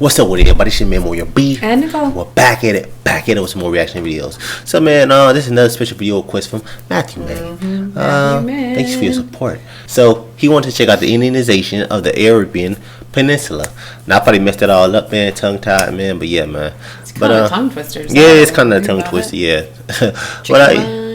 What's up with everybody? It's your man Moyo B. And Nicole. We're back at it with some more reaction videos. So man, this is another special video request from Matthew Man. Thanks for your support. So he wanted to check out the Indianization of the Arabian Peninsula. Now I probably messed it all up, man, tongue tied, man, but yeah, man. It's kind of a tongue twister. So yeah, it's kind of a tongue twister, yeah.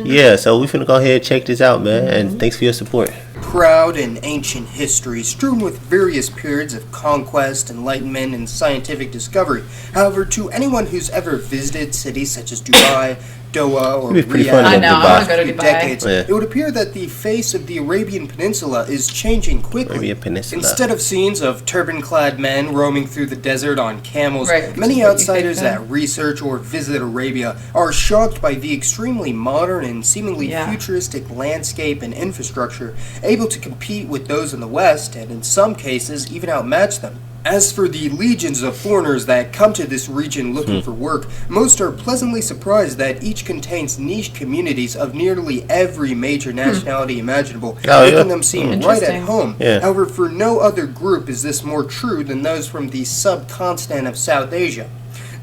Yeah, so we finna go ahead and check this out, man, and thanks for your support. Proud and ancient history, strewn with various periods of conquest, enlightenment, and scientific discovery. However, to anyone who's ever visited cities such as Dubai, Doha, or Riyadh for decades, it would appear that the face of the Arabian Peninsula is changing quickly. Instead of scenes of turban-clad men roaming through the desert on camels, many outsiders that research or visit Arabia are shocked by the extremely modern and seemingly futuristic landscape and infrastructure, able to compete with those in the West, and in some cases even outmatch them. As for the legions of foreigners that come to this region looking for work, most are pleasantly surprised that each contains niche communities of nearly every major nationality imaginable, making them seem right at home. However, for no other group is this more true than those from the subcontinent of South Asia.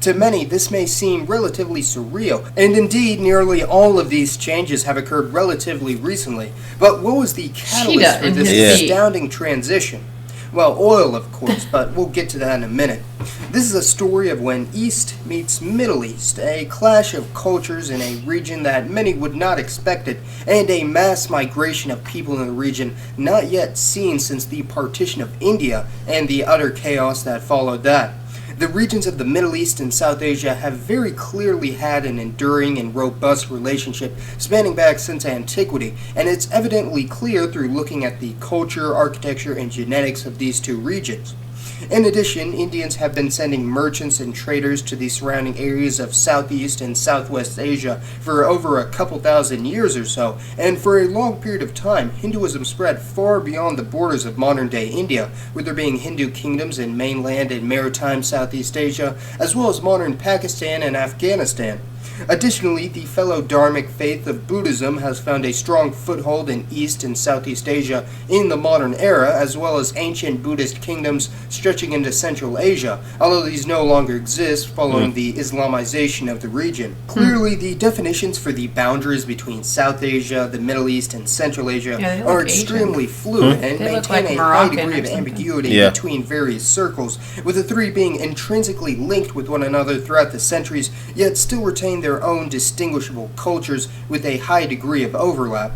To many, this may seem relatively surreal, and indeed, nearly all of these changes have occurred relatively recently. But what was the catalyst for this astounding transition? Well, oil, of course, but we'll get to that in a minute. This is a story of when East meets Middle East, a clash of cultures in a region that many would not expect it, and a mass migration of people in the region not yet seen since the partition of India and the utter chaos that followed that. The regions of the Middle East and South Asia have very clearly had an enduring and robust relationship spanning back since antiquity, and it's evidently clear through looking at the culture, architecture, and genetics of these two regions. In addition, Indians have been sending merchants and traders to the surrounding areas of Southeast and Southwest Asia for over a couple thousand years or so, and for a long period of time, Hinduism spread far beyond the borders of modern-day India, with there being Hindu kingdoms in mainland and maritime Southeast Asia, as well as modern Pakistan and Afghanistan. Additionally, the fellow Dharmic faith of Buddhism has found a strong foothold in East and Southeast Asia in the modern era, as well as ancient Buddhist kingdoms stretching into Central Asia, although these no longer exist following the Islamization of the region. Clearly, the definitions for the boundaries between South Asia, the Middle East, and Central Asia are extremely fluid and maintain a high degree of ambiguity between various circles, with the three being intrinsically linked with one another throughout the centuries, yet still retain their own distinguishable cultures with a high degree of overlap.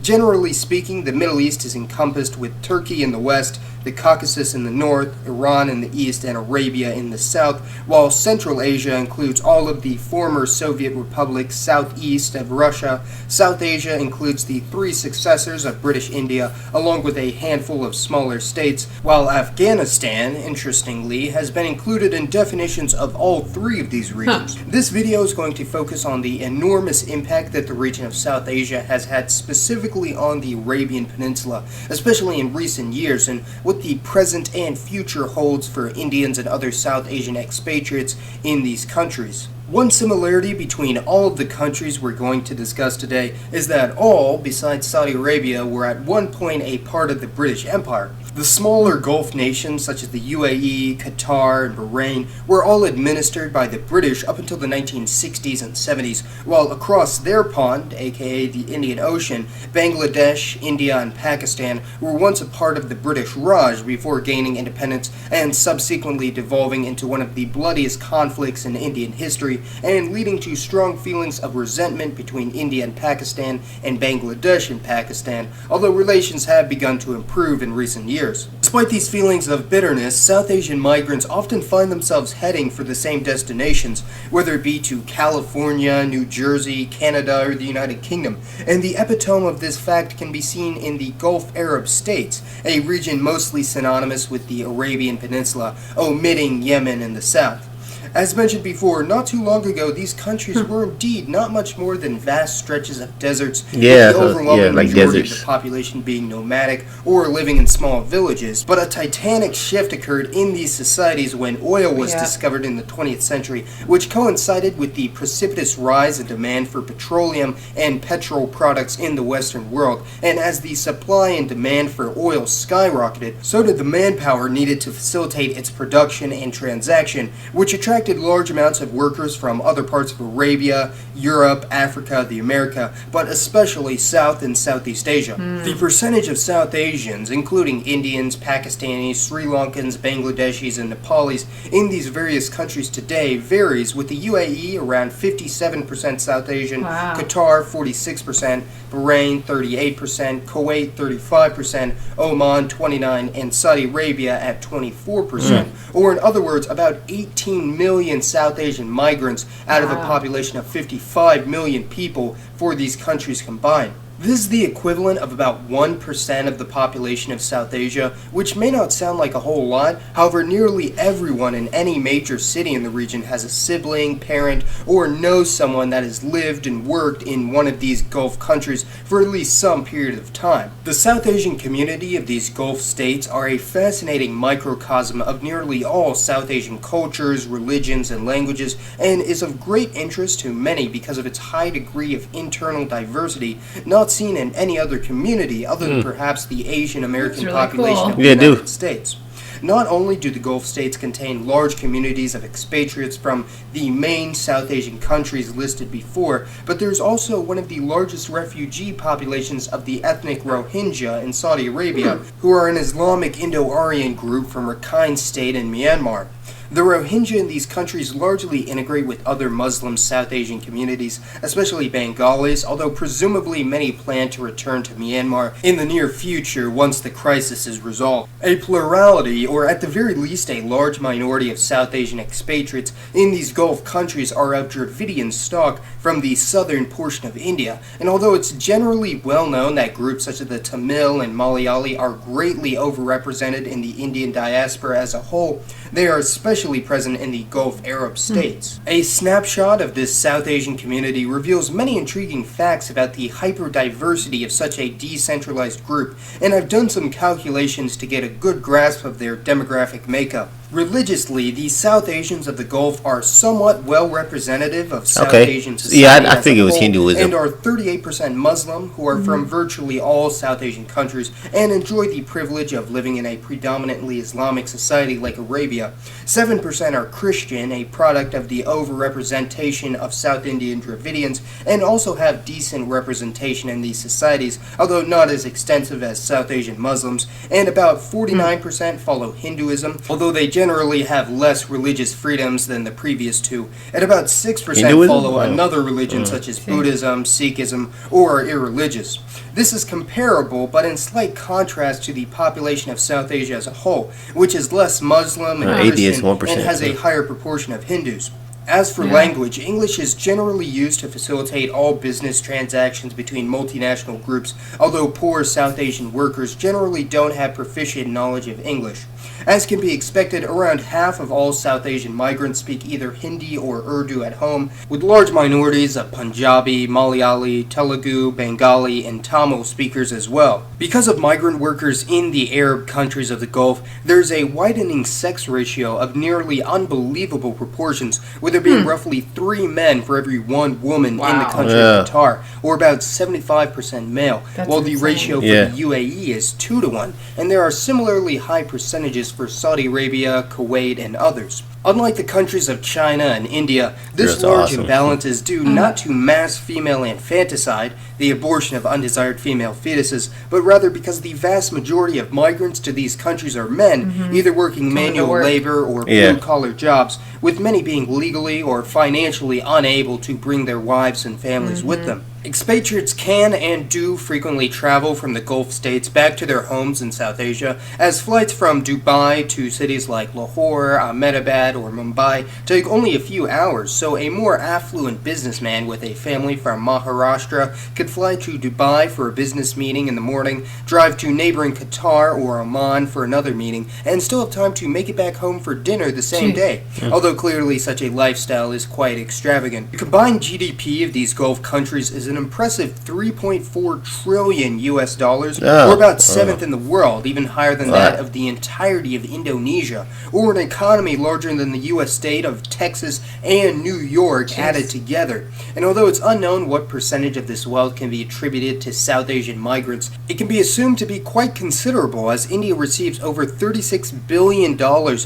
Generally speaking, the Middle East is encompassed with Turkey in the west, the Caucasus in the north, Iran in the east, and Arabia in the south, while Central Asia includes all of the former Soviet republics southeast of Russia. South Asia includes the three successors of British India, along with a handful of smaller states, while Afghanistan, interestingly, has been included in definitions of all three of these regions. This video is going to focus on the enormous impact that the region of South Asia has had specifically on the Arabian Peninsula, especially in recent years, and what the present and future holds for Indians and other South Asian expatriates in these countries. One similarity between all of the countries we're going to discuss today is that all, besides Saudi Arabia, were at one point a part of the British Empire. The smaller Gulf nations such as the UAE, Qatar, and Bahrain were all administered by the British up until the 1960s and 70s, while across their pond, aka the Indian Ocean, Bangladesh, India, and Pakistan were once a part of the British Raj before gaining independence and subsequently devolving into one of the bloodiest conflicts in Indian history and leading to strong feelings of resentment between India and Pakistan and Bangladesh and Pakistan, although relations have begun to improve in recent years. Despite these feelings of bitterness, South Asian migrants often find themselves heading for the same destinations, whether it be to California, New Jersey, Canada, or the United Kingdom, and the epitome of this fact can be seen in the Gulf Arab states, a region mostly synonymous with the Arabian Peninsula, omitting Yemen in the south. As mentioned before, not too long ago, these countries were indeed not much more than vast stretches of deserts, with the overwhelming majority of the population being nomadic or living in small villages. But a titanic shift occurred in these societies when oil was discovered in the 20th century, which coincided with the precipitous rise in demand for petroleum and petrol products in the Western world. And as the supply and demand for oil skyrocketed, so did the manpower needed to facilitate its production and transaction, which attracted large amounts of workers from other parts of Arabia, Europe, Africa, the America, but especially South and Southeast Asia. The percentage of South Asians, including Indians, Pakistanis, Sri Lankans, Bangladeshis, and Nepalis in these various countries today varies, with the UAE around 57% South Asian, Qatar 46%, Bahrain 38%, Kuwait 35%, Oman 29%, and Saudi Arabia at 24%. Or in other words, about 18 million South Asian migrants out of a population of 55 million people for these countries combined. This is the equivalent of about 1% of the population of South Asia, which may not sound like a whole lot. However, nearly everyone in any major city in the region has a sibling, parent, or knows someone that has lived and worked in one of these Gulf countries for at least some period of time. The South Asian community of these Gulf states are a fascinating microcosm of nearly all South Asian cultures, religions, and languages, and is of great interest to many because of its high degree of internal diversity, not seen in any other community other than perhaps the Asian American population of the United States. Not only do the Gulf states contain large communities of expatriates from the main South Asian countries listed before, but there's also one of the largest refugee populations of the ethnic Rohingya in Saudi Arabia, who are an Islamic Indo-Aryan group from Rakhine State in Myanmar. The Rohingya in these countries largely integrate with other Muslim South Asian communities, especially Bengalis, although presumably many plan to return to Myanmar in the near future once the crisis is resolved. A plurality, or at the very least a large minority of South Asian expatriates in these Gulf countries are of Dravidian stock from the southern portion of India, and although it's generally well known that groups such as the Tamil and Malayali are greatly overrepresented in the Indian diaspora as a whole, they are especially present in the Gulf Arab states. A snapshot of this South Asian community reveals many intriguing facts about the hyperdiversity of such a decentralized group, and I've done some calculations to get a good grasp of their demographic makeup. Religiously, the South Asians of the Gulf are somewhat well representative of South Asian society I think it was Hinduism. and are 38% Muslim, who are from virtually all South Asian countries and enjoy the privilege of living in a predominantly Islamic society like Arabia. 7% are Christian, a product of the overrepresentation of South Indian Dravidians, and also have decent representation in these societies, although not as extensive as South Asian Muslims, and about 49% follow Hinduism, although they generally have less religious freedoms than the previous two, and about 6% follow another religion such as Buddhism, Sikhism, or are irreligious. This is comparable, but in slight contrast to the population of South Asia as a whole, which is less Muslim and Christian and has a higher proportion of Hindus. As for language, English is generally used to facilitate all business transactions between multinational groups, although poor South Asian workers generally don't have proficient knowledge of English. As can be expected, around half of all South Asian migrants speak either Hindi or Urdu at home, with large minorities of Punjabi, Malayali, Telugu, Bengali, and Tamil speakers as well. Because of migrant workers in the Arab countries of the Gulf, there's a widening sex ratio of nearly unbelievable proportions, with there being roughly 3 men for every 1 woman in the country of Qatar, or about 75% male, while the ratio for the UAE is 2 to 1, and there are similarly high percentages for Saudi Arabia, Kuwait, and others. Unlike the countries of China and India, this large imbalance is due not to mass female infanticide, the abortion of undesired female fetuses, but rather because the vast majority of migrants to these countries are men, either working manual labor or blue-collar jobs, with many being legally or financially unable to bring their wives and families with them. Expatriates can and do frequently travel from the Gulf states back to their homes in South Asia, as flights from Dubai to cities like Lahore, Ahmedabad, or Mumbai take only a few hours, so a more affluent businessman with a family from Maharashtra could fly to Dubai for a business meeting in the morning, drive to neighboring Qatar or Oman for another meeting, and still have time to make it back home for dinner the same day, although clearly such a lifestyle is quite extravagant. The combined GDP of these Gulf countries is an impressive 3.4 trillion US dollars, or about 7th in the world, even higher than that of the entirety of Indonesia, or an economy larger than the US state of Texas and New York added together. And although it's unknown what percentage of this wealth can be attributed to South Asian migrants, it can be assumed to be quite considerable, as India receives over $36 billion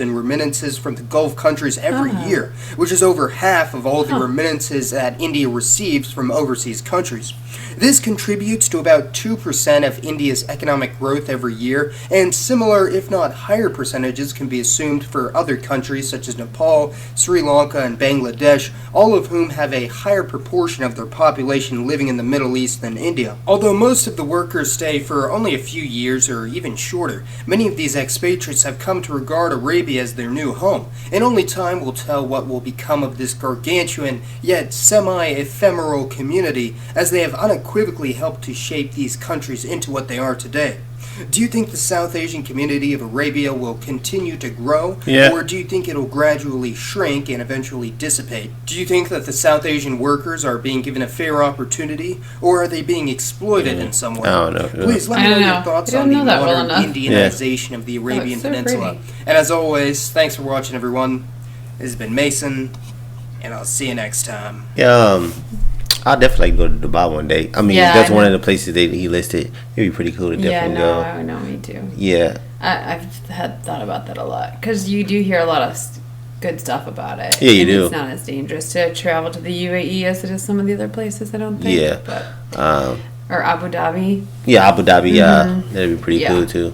in remittances from the Gulf countries every year, which is over half of all the remittances that India receives from overseas countries. This contributes to about 2% of India's economic growth every year, and similar, if not higher percentages can be assumed for other countries such as Nepal, Sri Lanka, and Bangladesh, all of whom have a higher proportion of their population living in the Middle East than India. Although most of the workers stay for only a few years or even shorter, many of these expatriates have come to regard Arabia as their new home, and only time will tell what will become of this gargantuan yet semi-ephemeral community, as they have unequivocally helped to shape these countries into what they are today. Do you think the South Asian community of Arabia will continue to grow, or do you think it'll gradually shrink and eventually dissipate? Do you think that the South Asian workers are being given a fair opportunity, or are they being exploited in some way? I don't know. Please let me know your thoughts on the modern Indianization of the Arabian Peninsula. And as always, thanks for watching, everyone. This has been Mason, and I'll see you next time. I'll definitely go to Dubai one day. I mean, that's one of the places that he listed. It'd be pretty cool to definitely go. I know, me too. Yeah. I've had thought about that a lot, because you do hear a lot of good stuff about it. Yeah, you do. It's not as dangerous to travel to the UAE as it is some of the other places, I don't think. Yeah. But, or Abu Dhabi. Yeah, Abu Dhabi, that'd be pretty cool too.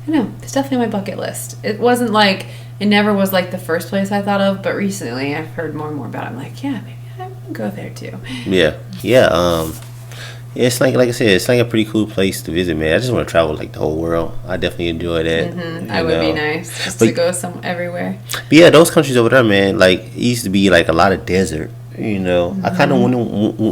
I know. It's definitely on my bucket list. It wasn't like, it never was like the first place I thought of, but recently I've heard more and more about it. I'm like, yeah, maybe I would go there too. Yeah. It's like I said, it's like a pretty cool place to visit, man. I just want to travel like the whole world. I definitely enjoy that. That would be nice, just to go everywhere. But yeah, those countries over there, man, like it used to be like a lot of desert. You know, I kind of wonder,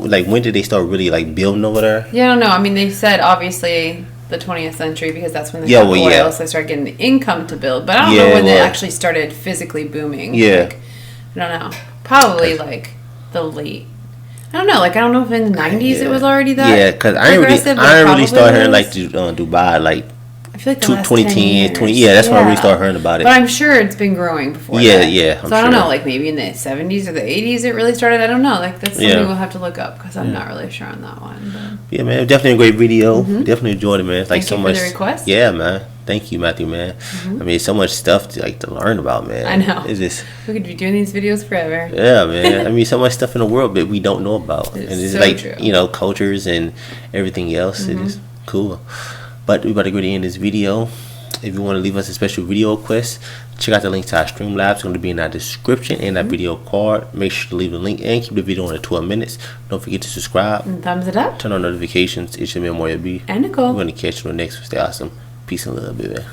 like, when did they start really like building over there? Yeah, I don't know. I mean, they said obviously the 20th century, because that's when they got oil, so they started getting the income to build. But I don't know when they actually started physically booming. Yeah, like, I don't know. Probably like the late. I don't know. Like, I don't know if in the 90s it was already that. Yeah, because I didn't really start hearing like Dubai like. I feel like the last 2010, 20, that's when I really started hearing about it. But I'm sure it's been growing before that. Yeah. So I don't know, like maybe in the 70s or the 80s it really started. I don't know. Like, that's something we'll have to look up, because I'm not really sure on that one. But. Yeah, man, definitely a great video. Definitely enjoyed it, man. It's like Thank you for the request. Yeah, man. Thank you, Matthew, man. I mean, so much stuff to learn about, man. I know. It's just, we could be doing these videos forever. Yeah, man. I mean, so much stuff in the world that we don't know about. It's and it's so like, true. you know, cultures and everything else. It is cool. But we about to go to the end of this video. If you want to leave us a special video request, check out the link to our Streamlabs. It's going to be in our description and that video card. Make sure to leave the link and keep the video on at 12 minutes. Don't forget to subscribe. And thumbs it up. Turn on notifications. It's your man, Moya B. And Nicole. We're going to catch you on the next one. Stay awesome. Peace and love, baby.